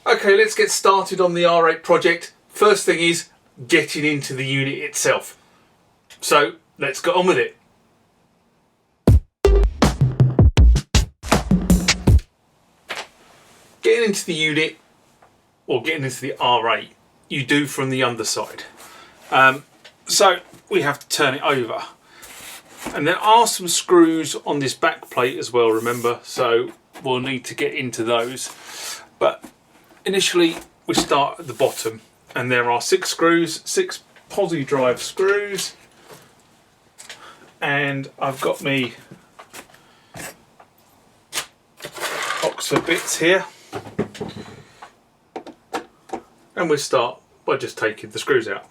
Okay, let's get started on the R8 project. First thing is getting into the unit itself. So let's get on with it. Getting into the unit, or getting into the R8, you do from the underside. So we have to turn it over. And there are some screws on this back plate as well, remember, so we'll need to get into those. But initially we start at the bottom, and there are 6 screws, 6 posi drive screws, and I've got me Oxford bits here, and we'll start by just taking the screws out.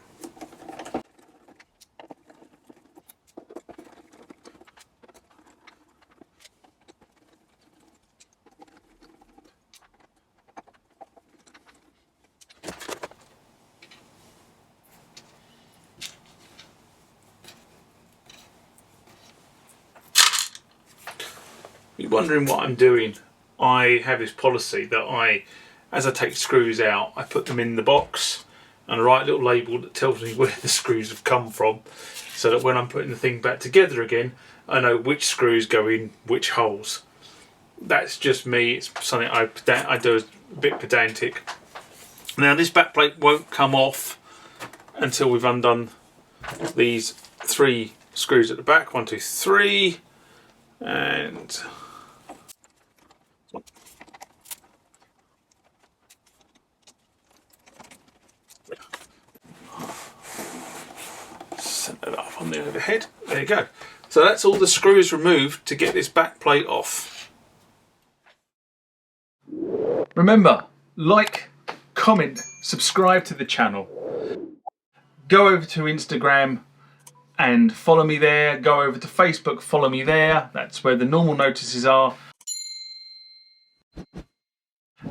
You're wondering what I'm doing. I have this policy that as I take screws out, I put them in the box and I write a little label that tells me where the screws have come from, so that when I'm putting the thing back together again, I know which screws go in which holes. That's just me. It's something I do a bit pedantic. Now this back plate won't come off until we've undone these 3 screws at the back. 1, 2, 3, and set that up on the overhead. There you go. So that's all the screws removed to get this back plate off. Remember, like, comment, subscribe to the channel. Go over to Instagram and follow me there. Go over to Facebook, follow me there. That's where the normal notices are.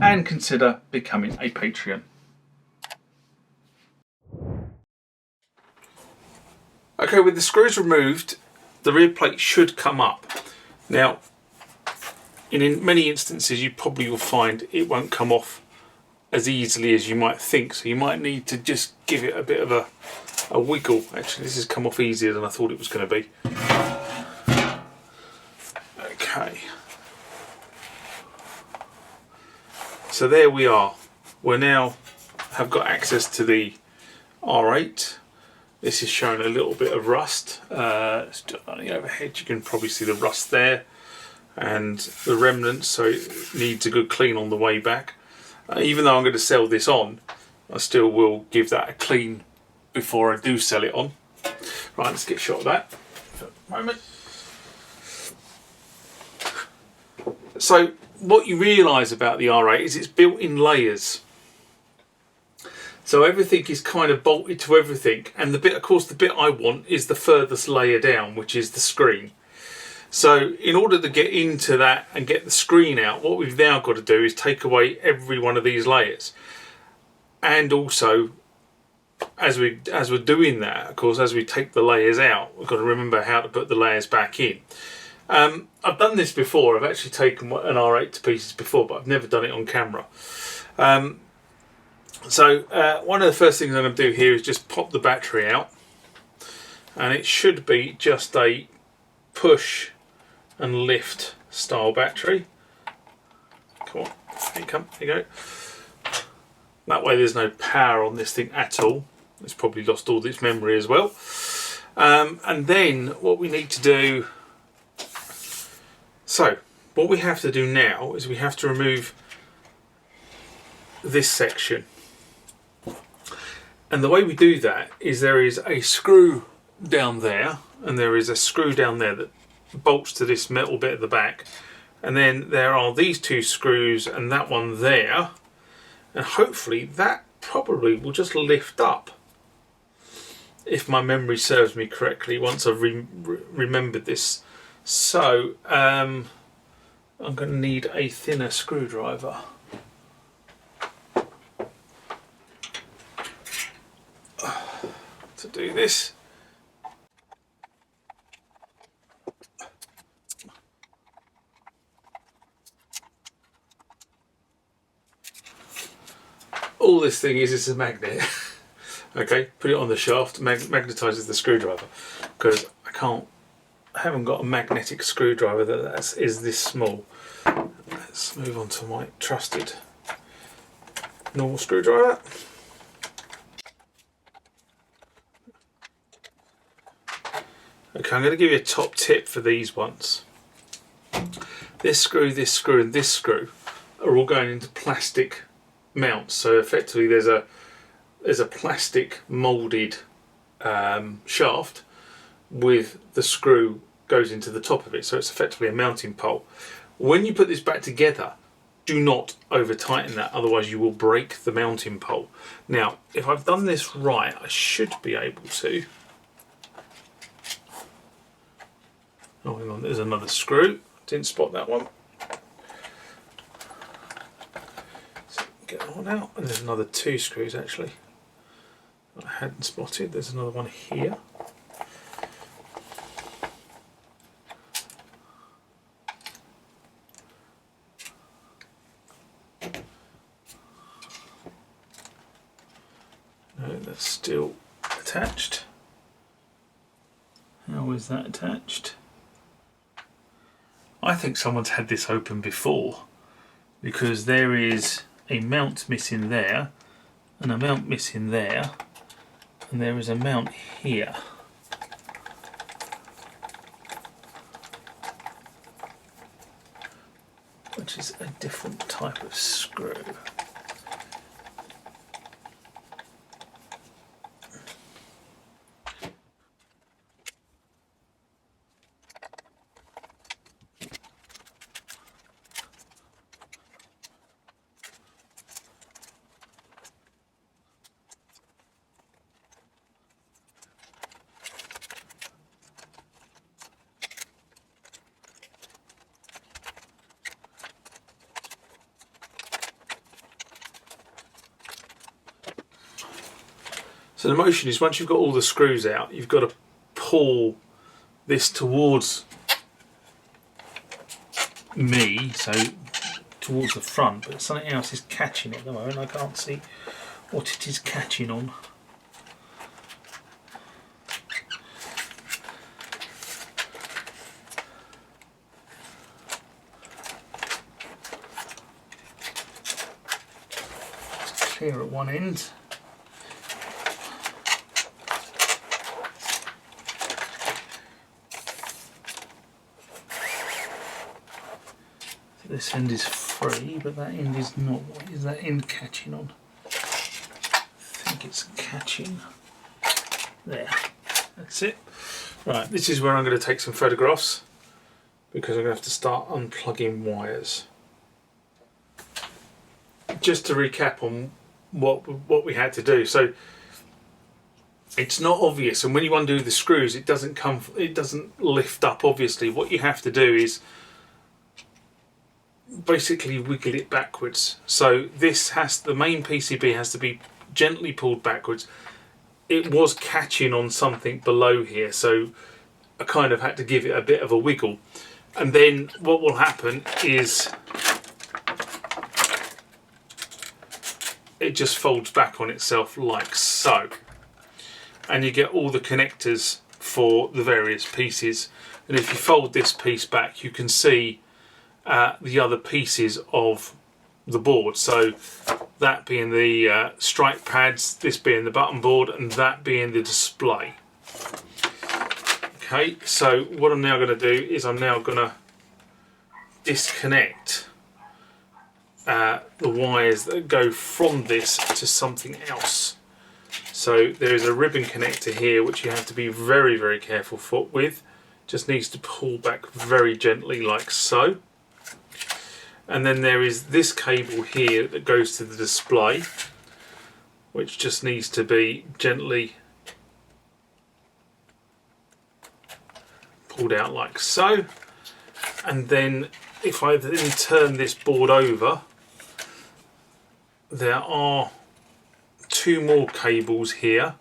And consider becoming a Patreon. Okay, with the screws removed, the rear plate should come up. Now, in many instances, you probably will find it won't come off as easily as you might think. So you might need to just give it a bit of a wiggle. Actually, this has come off easier than I thought it was going to be. Okay. So there we are. We now have got access to the R8. This is showing a little bit of rust. On the overhead, you can probably see the rust there and the remnants, so it needs a good clean on the way back. Even though I'm going to sell this on, I still will give that a clean before I do sell it on. Right, let's get a shot of that for a moment. So what you realise about the R8 is it's built in layers. So everything is kind of bolted to everything, and the bit, of course, the bit I want is the furthest layer down, which is the screen. So in order to get into that and get the screen out, what we've now got to do is take away every one of these layers. And also, as we're doing that, of course, as we take the layers out, we've got to remember how to put the layers back in. I've done this before. I've actually taken an R8 to pieces before, but I've never done it on camera. So one of the first things I'm going to do here is just pop the battery out, and it should be just a push and lift style battery. Come on, here you come, here you go. That way there's no power on this thing at all. It's probably lost all its memory as well. And then what we need to do, so what we have to do now is we have to remove this section. And the way we do that is there is a screw down there, and there is a screw down there that bolts to this metal bit at the back, and then there are these 2 screws and that one there, and hopefully that probably will just lift up, if my memory serves me correctly, once I've remembered this. So I'm going to need a thinner screwdriver. To do this. All this thing is a magnet. Okay, put it on the shaft, magnetises the screwdriver, because I haven't got a magnetic screwdriver that is this small. Let's move on to my trusted normal screwdriver. Okay, I'm going to give you a top tip for these ones. This screw, and this screw are all going into plastic mounts. So effectively there's a plastic moulded shaft with the screw goes into the top of it. So it's effectively a mounting pole. When you put this back together, do not over tighten that, otherwise you will break the mounting pole. Now, if I've done this right, I should be able to. Oh, hang on, there's another screw. Didn't spot that one. So get that one out, and there's another 2 screws actually I hadn't spotted. There's another one here. No, that's still attached. How is that attached? I think someone's had this open before, because there is a mount missing there and a mount missing there, and there is a mount here. Which is a different type of screw. So the motion is, once you've got all the screws out, you've got to pull this towards me, so towards the front, but something else is catching it at the moment. I can't see what it is catching on. It's clear at one end. This end is free, but that end is not. What is that end catching on? I think it's catching there. That's it. Right, this is where I'm going to take some photographs, because I'm going to have to start unplugging wires. Just to recap on what we had to do. So it's not obvious, and when you undo the screws, it doesn't lift up. Obviously, what you have to do is basically wiggle it backwards. So the main PCB has to be gently pulled backwards. It was catching on something below here, so I kind of had to give it a bit of a wiggle. And then what will happen is it just folds back on itself like so. And you get all the connectors for the various pieces. And if you fold this piece back, you can see the other pieces of the board. So that being the strike pads, this being the button board, and that being the display. Okay, so what I'm now going to do is I'm now going to disconnect the wires that go from this to something else. So there is a ribbon connector here which you have to be very, very careful with. Just needs to pull back very gently like so. And then there is this cable here that goes to the display, which just needs to be gently pulled out like so. And then if I then turn this board over, there are 2 more cables here.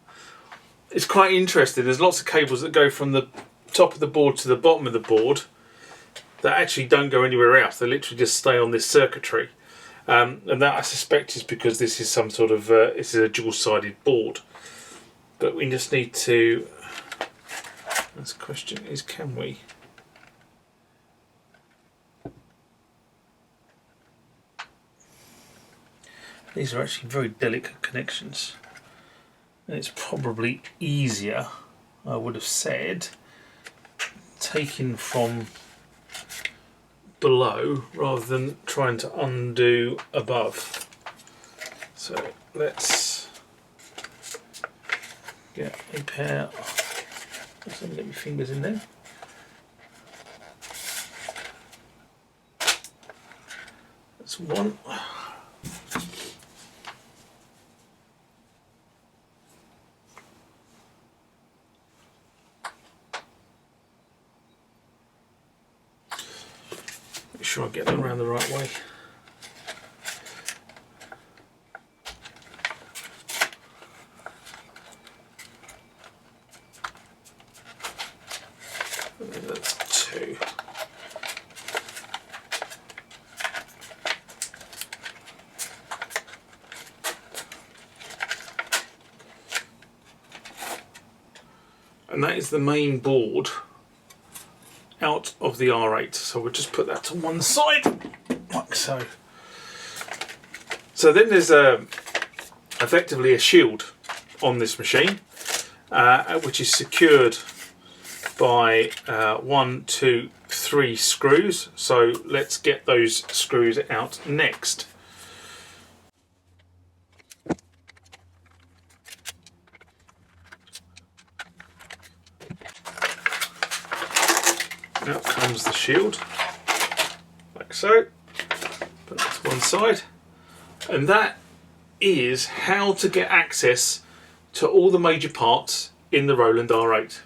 It's quite interesting. There's lots of cables that go from the top of the board to the bottom of the board that actually don't go anywhere else. They literally just stay on this circuitry. and that I suspect is because this is some sort of this is a dual-sided board. But we just need to. The question is, can we? These are actually very delicate connections, and it's probably easier, I would have said, taking from below rather than trying to undo above. So let's get a pair. Let me get my fingers in there. That's one. Make sure I get them around the right way. That's two. And that is the main board out of the R8. So we'll just put that to one side, like so. So then there's effectively a shield on this machine, which is secured by 1, 2, 3 screws. So let's get those screws out next. Out comes the shield, like so. Put that to one side. And that is how to get access to all the major parts in the Roland R-8.